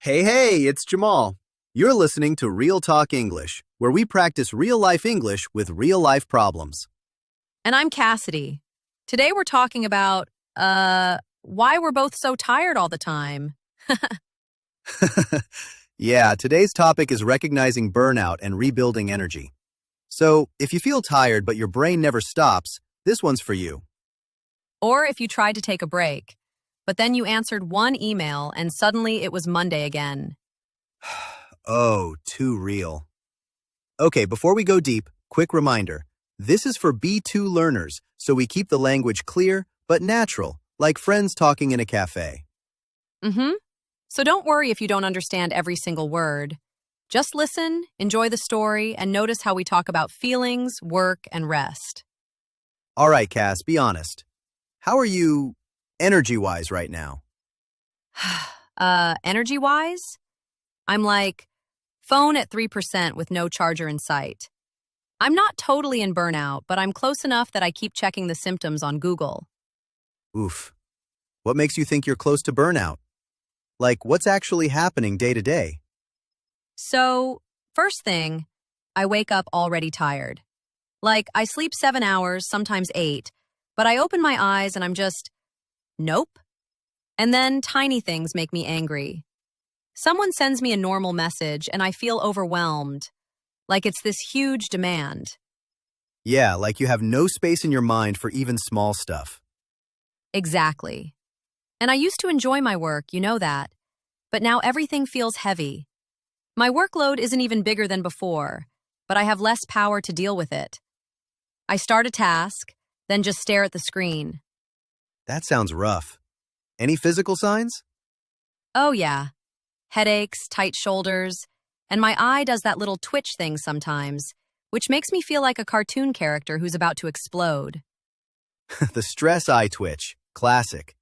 Hey, it's Jamal. You're listening to Real Talk English, where we practice real life English with real life problems. And I'm Cassidy. Today we're talking about, why we're both so tired all the time. Yeah, today's topic is recognizing burnout and rebuilding energy. So, if you feel tired but your brain never stops, this one's for you. Or if you tried to take a break, but then you answered one email and suddenly it was Monday again. Oh, too real. Okay, before we go deep, quick reminder. This is for B2 learners, so we keep the language clear but natural, like friends talking in a cafe. So don't worry if you don't understand every single word. Just listen, enjoy the story, and notice how we talk about feelings, work, and rest. All right, Cass, be honest. How are you energy-wise right now? Energy-wise? I'm like, phone at 3% with no charger in sight. I'm not totally in burnout, but I'm close enough that I keep checking the symptoms on Google. Oof. What makes you think you're close to burnout? Like, what's actually happening day to day? So, first thing, I wake up already tired. Like, I sleep 7 hours, sometimes 8, but I open my eyes and I'm just, nope. And then tiny things make me angry. Someone sends me a normal message and I feel overwhelmed, like it's this huge demand. Yeah, like you have no space in your mind for even small stuff. Exactly. And I used to enjoy my work, you know that. But now everything feels heavy. My workload isn't even bigger than before, but I have less power to deal with it. I start a task, then just stare at the screen. That sounds rough. Any physical signs? Oh yeah, headaches, tight shoulders, and my eye does that little twitch thing sometimes, which makes me feel like a cartoon character who's about to explode. The stress eye twitch. Classic.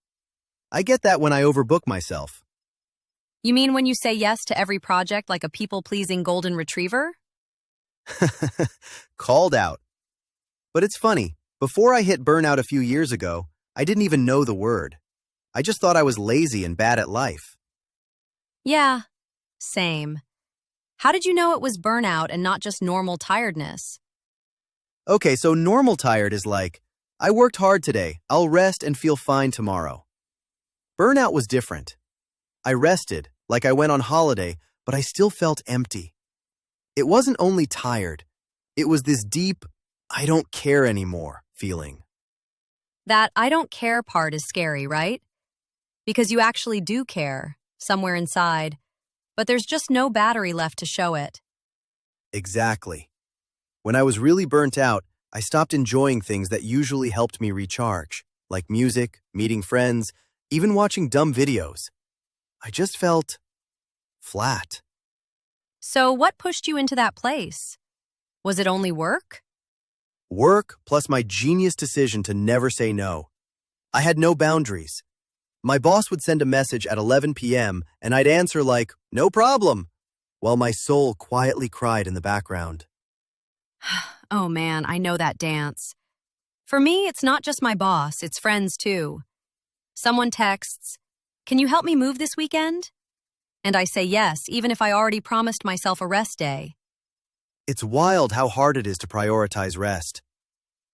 I get that when I overbook myself. You mean when you say yes to every project like a people-pleasing golden retriever? Called out. But it's funny, before I hit burnout a few years ago, I didn't even know the word. I just thought I was lazy and bad at life. Yeah, same. How did you know it was burnout and not just normal tiredness? Okay, so normal tired is like, I worked hard today, I'll rest and feel fine tomorrow. Burnout was different. I rested, like I went on holiday, but I still felt empty. It wasn't only tired, it was this deep, I don't care anymore feeling. That I don't care part is scary, right? Because you actually do care, somewhere inside, but there's just no battery left to show it. Exactly. When I was really burnt out, I stopped enjoying things that usually helped me recharge, like music, meeting friends, even watching dumb videos. I just felt flat. So what pushed you into that place? Was it only work? Work plus my genius decision to never say no. I had no boundaries. My boss would send a message at 11 p.m. and I'd answer like, no problem, while my soul quietly cried in the background. Oh man, I know that dance. For me, it's not just my boss, it's friends too. Someone texts, "Can you help me move this weekend?" And I say yes, even if I already promised myself a rest day. It's wild how hard it is to prioritize rest.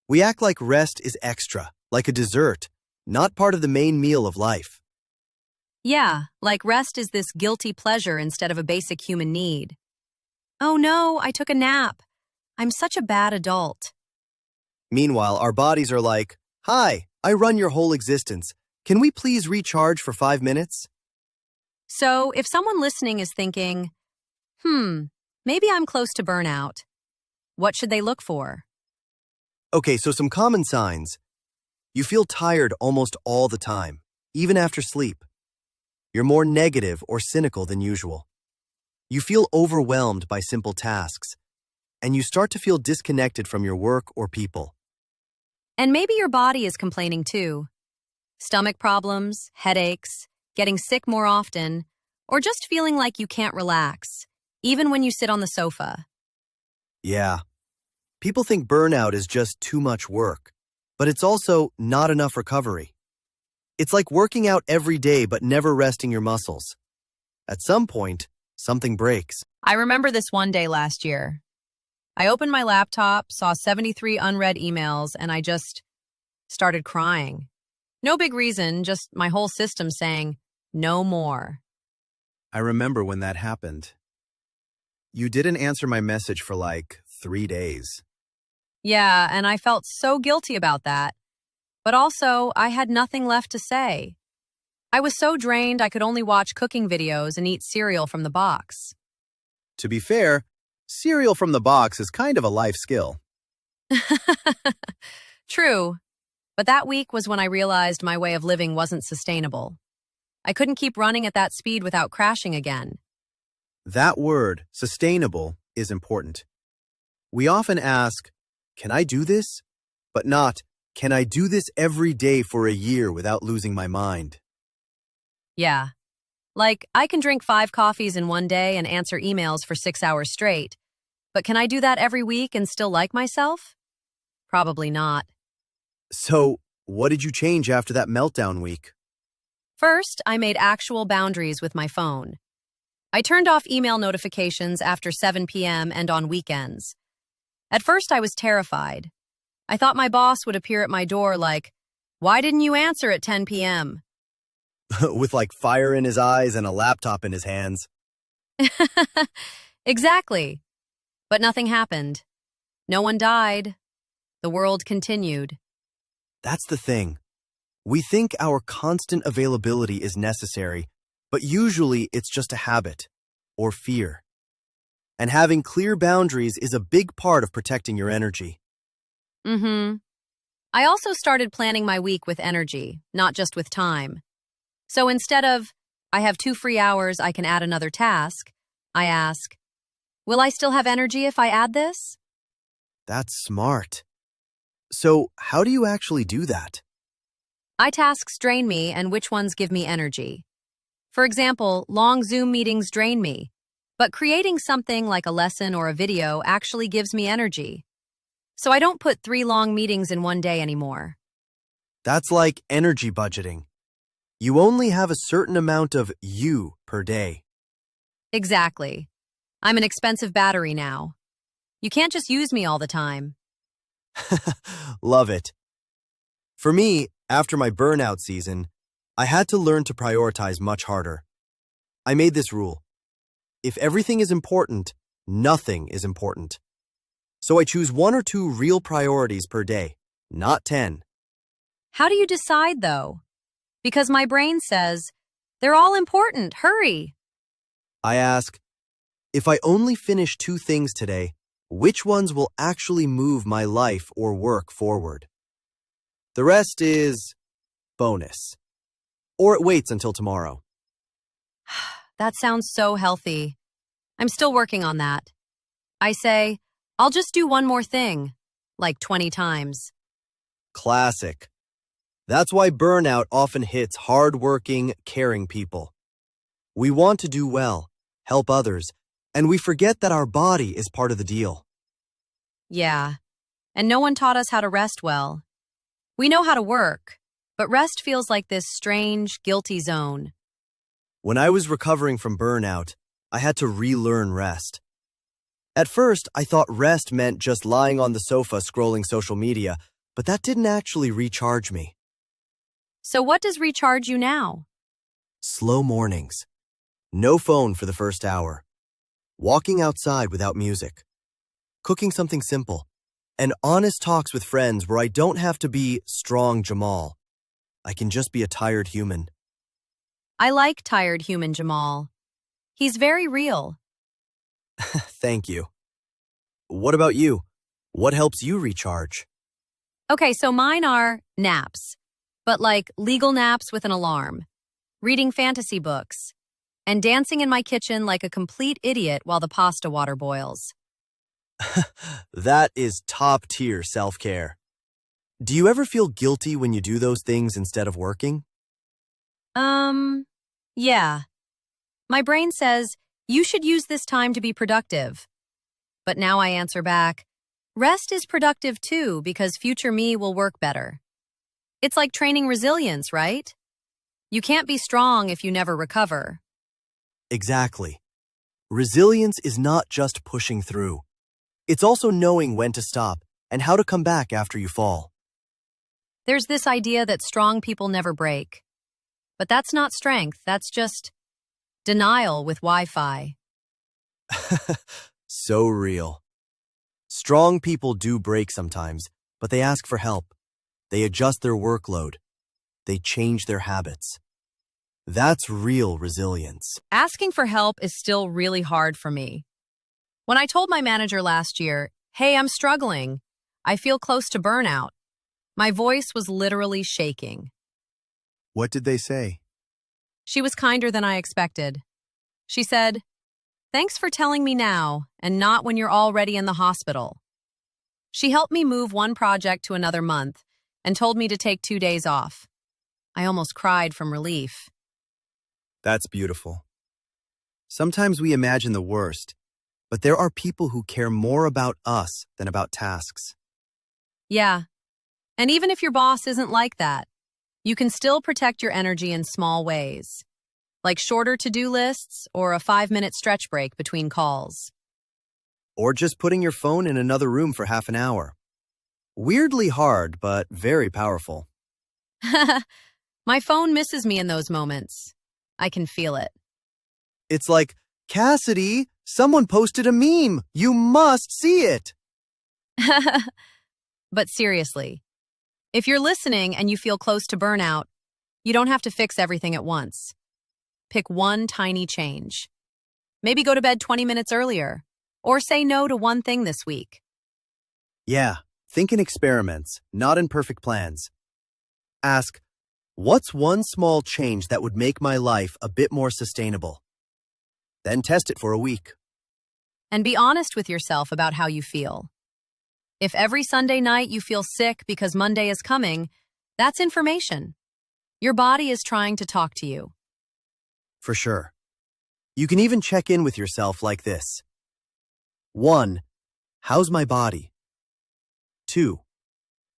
We act like rest is extra, like a dessert, not part of the main meal of life. Yeah, like rest is this guilty pleasure instead of a basic human need. Oh no, I took a nap. I'm such a bad adult. Meanwhile, our bodies are like, hi, I run your whole existence. Can we please recharge for 5 minutes? So if someone listening is thinking, maybe I'm close to burnout, what should they look for? Okay, so some common signs. You feel tired almost all the time, even after sleep. You're more negative or cynical than usual. You feel overwhelmed by simple tasks, and you start to feel disconnected from your work or people. And maybe your body is complaining too. Stomach problems, headaches, getting sick more often, or just feeling like you can't relax, even when you sit on the sofa. Yeah. People think burnout is just too much work, but it's also not enough recovery. It's like working out every day but never resting your muscles. At some point, something breaks. I remember this one day last year. I opened my laptop, saw 73 unread emails, and I just started crying. No big reason, just my whole system saying, no more. I remember when that happened. You didn't answer my message for like 3 days. Yeah, and I felt so guilty about that. But also, I had nothing left to say. I was so drained I could only watch cooking videos and eat cereal from the box. To be fair, cereal from the box is kind of a life skill. True, but that week was when I realized my way of living wasn't sustainable. I couldn't keep running at that speed without crashing again. That word, sustainable, is important. We often ask, can I do this? But not, can I do this every day for a year without losing my mind? Yeah. Like, I can drink 5 coffees in one day and answer emails for 6 hours straight. But can I do that every week and still like myself? Probably not. So, what did you change after that meltdown week? First, I made actual boundaries with my phone. I turned off email notifications after 7 p.m. and on weekends. At first, I was terrified. I thought my boss would appear at my door like, "Why didn't you answer at 10 p.m.?" With like fire in his eyes and a laptop in his hands. Exactly. But nothing happened. No one died. The world continued. That's the thing. We think our constant availability is necessary, but usually it's just a habit or fear. And having clear boundaries is a big part of protecting your energy. I also started planning my week with energy, not just with time. So instead of, I have 2 free hours, I can add another task, I ask, will I still have energy if I add this? That's smart. So, how do you actually do that? I tasks drain me and which ones give me energy. For example, long Zoom meetings drain me, but creating something like a lesson or a video actually gives me energy. So I don't put 3 long meetings in one day anymore. That's like energy budgeting. You only have a certain amount of you per day. Exactly. I'm an expensive battery now. You can't just use me all the time. Love it. For me, after my burnout season, I had to learn to prioritize much harder. I made this rule. If everything is important, nothing is important. So I choose 1 or 2 real priorities per day, not 10. How do you decide, though? Because my brain says, they're all important, hurry. I ask, if I only finish 2 things today, which ones will actually move my life or work forward? The rest is bonus. Or it waits until tomorrow. That sounds so healthy. I'm still working on that. I say, I'll just do one more thing, like 20 times. Classic. That's why burnout often hits hard-working, caring people. We want to do well, help others, and we forget that our body is part of the deal. Yeah, and no one taught us how to rest well. We know how to work, but rest feels like this strange, guilty zone. When I was recovering from burnout, I had to relearn rest. At first, I thought rest meant just lying on the sofa scrolling social media, but that didn't actually recharge me. So what does recharge you now? Slow mornings. No phone for the first hour. Walking outside without music. Cooking something simple. And honest talks with friends where I don't have to be strong Jamal. I can just be a tired human. I like tired human Jamal. He's very real. Thank you. What about you? What helps you recharge? Okay, so mine are naps, but like legal naps with an alarm, reading fantasy books, and dancing in my kitchen like a complete idiot while the pasta water boils. That is top-tier self-care. Do you ever feel guilty when you do those things instead of working? Yeah. My brain says, you should use this time to be productive. But now I answer back, rest is productive too because future me will work better. It's like training resilience, right? You can't be strong if you never recover. Exactly. Resilience is not just pushing through. It's also knowing when to stop and how to come back after you fall. There's this idea that strong people never break. But that's not strength, that's just denial with Wi-Fi. So real. Strong people do break sometimes, but they ask for help. They adjust their workload. They change their habits. That's real resilience. Asking for help is still really hard for me. When I told my manager last year, "Hey, I'm struggling. I feel close to burnout," my voice was literally shaking. What did they say? She was kinder than I expected. She said, "Thanks for telling me now and not when you're already in the hospital." She helped me move one project to another month and told me to take 2 days off. I almost cried from relief. That's beautiful. Sometimes we imagine the worst, but there are people who care more about us than about tasks. Yeah, and even if your boss isn't like that, you can still protect your energy in small ways, like shorter to-do lists or a 5-minute stretch break between calls. Or just putting your phone in another room for half an hour. Weirdly hard, but very powerful. My phone misses me in those moments. I can feel it. It's like, Cassidy, someone posted a meme. You must see it. But seriously, if you're listening and you feel close to burnout, you don't have to fix everything at once. Pick one tiny change. Maybe go to bed 20 minutes earlier, or say no to one thing this week. Yeah, think in experiments, not in perfect plans. Ask, what's one small change that would make my life a bit more sustainable? Then test it for a week. And be honest with yourself about how you feel. If every Sunday night you feel sick because Monday is coming, that's information. Your body is trying to talk to you. For sure. You can even check in with yourself like this. 1. How's my body? 2.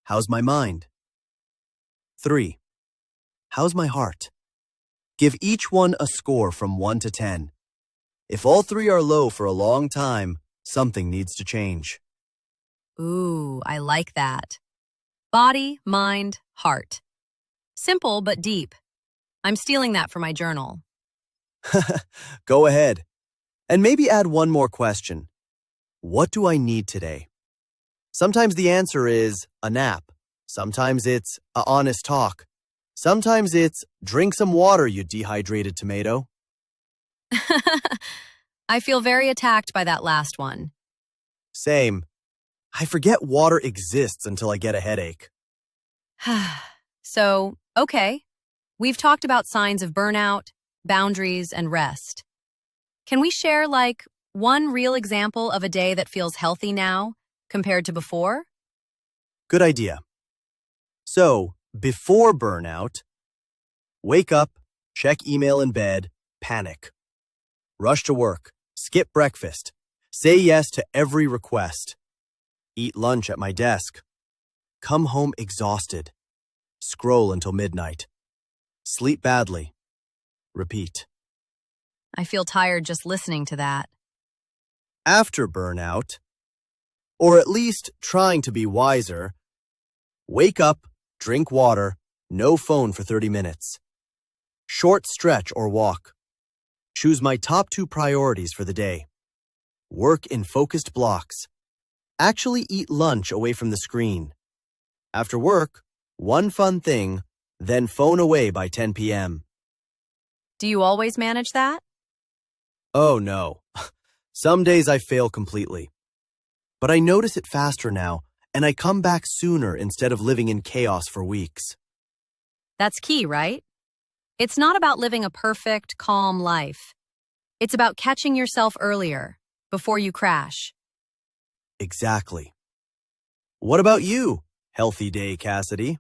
How's my mind? 3. How's my heart? Give each one a score from 1 to 10. If all three are low for a long time, something needs to change. Ooh, I like that. Body, mind, heart. Simple but deep. I'm stealing that for my journal. Go ahead. And maybe add one more question. What do I need today? Sometimes the answer is a nap. Sometimes it's a honest talk. Sometimes it's drink some water, you dehydrated tomato. I feel very attacked by that last one. Same. I forget water exists until I get a headache. So, okay. We've talked about signs of burnout, boundaries, and rest. Can we share, one real example of a day that feels healthy now compared to before? Good idea. So, before burnout, wake up, check email in bed, panic. Rush to work, skip breakfast, say yes to every request. Eat lunch at my desk. Come home exhausted. Scroll until midnight. Sleep badly. Repeat. I feel tired just listening to that. After burnout, or at least trying to be wiser, wake up, drink water, no phone for 30 minutes. Short stretch or walk. Choose my top 2 priorities for the day. Work in focused blocks. Actually eat lunch away from the screen. After work, one fun thing, then phone away by 10 p.m. Do you always manage that? Oh no. Some days I fail completely. But I notice it faster now, and I come back sooner instead of living in chaos for weeks. That's key, right? It's not about living a perfect, calm life. It's about catching yourself earlier, before you crash. Exactly. What about you, healthy day, Cassidy?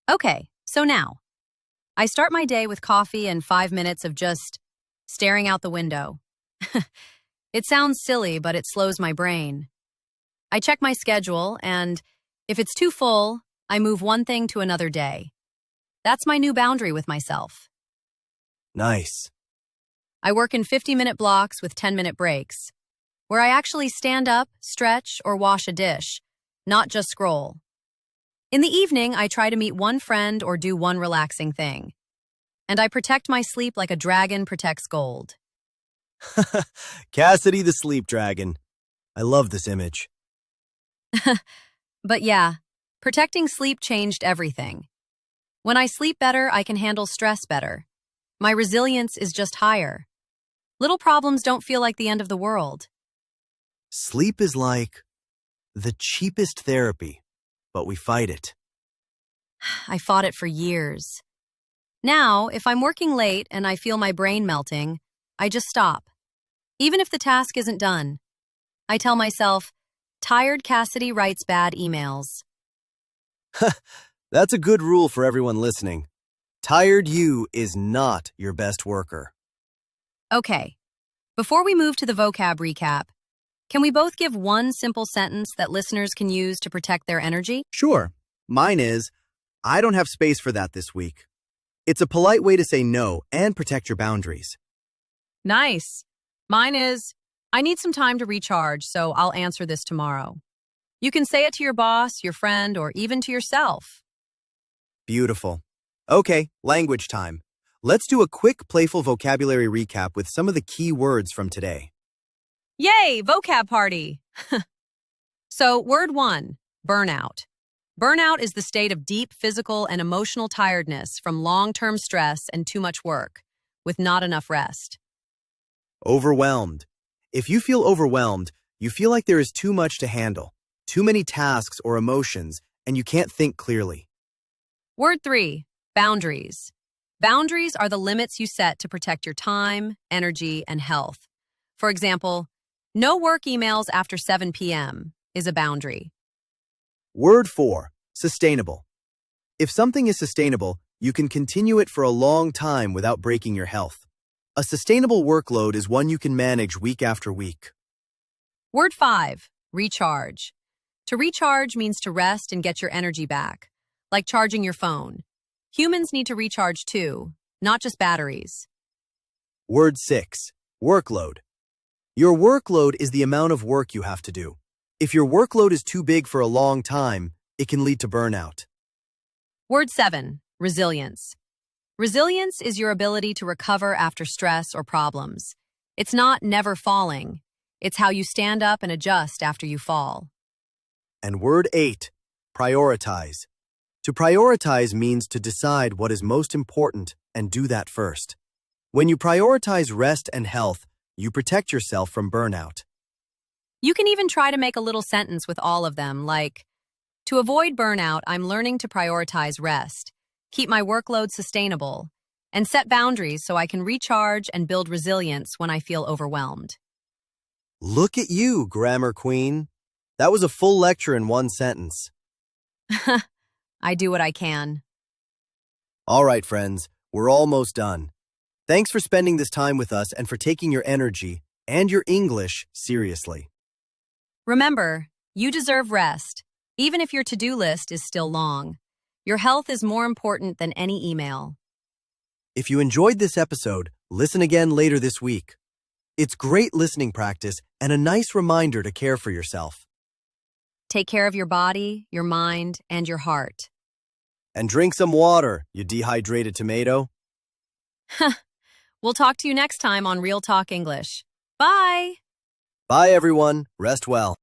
Okay, so now, I start my day with coffee and 5 minutes of just staring out the window. It sounds silly, but it slows my brain. I check my schedule, and if it's too full, I move one thing to another day. That's my new boundary with myself. Nice. I work in 50-minute blocks with 10-minute breaks, where I actually stand up, stretch, or wash a dish, not just scroll. In the evening, I try to meet one friend or do one relaxing thing. And I protect my sleep like a dragon protects gold. Cassidy the sleep dragon. I love this image. But yeah, protecting sleep changed everything. When I sleep better, I can handle stress better. My resilience is just higher. Little problems don't feel like the end of the world. Sleep is like the cheapest therapy, but we fight it. I fought it for years. Now, if I'm working late and I feel my brain melting, I just stop. Even if the task isn't done. I tell myself, tired Cassidy writes bad emails. That's a good rule for everyone listening. Tired you is not your best worker. Okay, before we move to the vocab recap, can we both give one simple sentence that listeners can use to protect their energy? Sure. Mine is, I don't have space for that this week. It's a polite way to say no and protect your boundaries. Nice. Mine is, I need some time to recharge, so I'll answer this tomorrow. You can say it to your boss, your friend, or even to yourself. Beautiful. Okay, language time. Let's do a quick, playful vocabulary recap with some of the key words from today. Yay, vocab party! So, word 1, burnout. Burnout is the state of deep physical and emotional tiredness from long-term stress and too much work, with not enough rest. Overwhelmed. If you feel overwhelmed, you feel like there is too much to handle, too many tasks or emotions, and you can't think clearly. Word 3, boundaries. Boundaries are the limits you set to protect your time, energy, and health. For example, no work emails after 7 p.m. is a boundary. Word 4, sustainable. If something is sustainable, you can continue it for a long time without breaking your health. A sustainable workload is one you can manage week after week. Word 5, recharge. To recharge means to rest and get your energy back, like charging your phone. Humans need to recharge too, not just batteries. Word 6, workload. Your workload is the amount of work you have to do. If your workload is too big for a long time, it can lead to burnout. Word 7, resilience. Resilience is your ability to recover after stress or problems. It's not never falling. It's how you stand up and adjust after you fall. And word 8, prioritize. To prioritize means to decide what is most important and do that first. When you prioritize rest and health, you protect yourself from burnout. You can even try to make a little sentence with all of them, like, to avoid burnout, I'm learning to prioritize rest, keep my workload sustainable, and set boundaries so I can recharge and build resilience when I feel overwhelmed. Look at you, grammar queen. That was a full lecture in one sentence. I do what I can. All right, friends, we're almost done. Thanks for spending this time with us and for taking your energy and your English seriously. Remember, you deserve rest, even if your to-do list is still long. Your health is more important than any email. If you enjoyed this episode, listen again later this week. It's great listening practice and a nice reminder to care for yourself. Take care of your body, your mind, and your heart. And drink some water, you dehydrated tomato. We'll talk to you next time on Real Talk English. Bye! Bye, everyone. Rest well.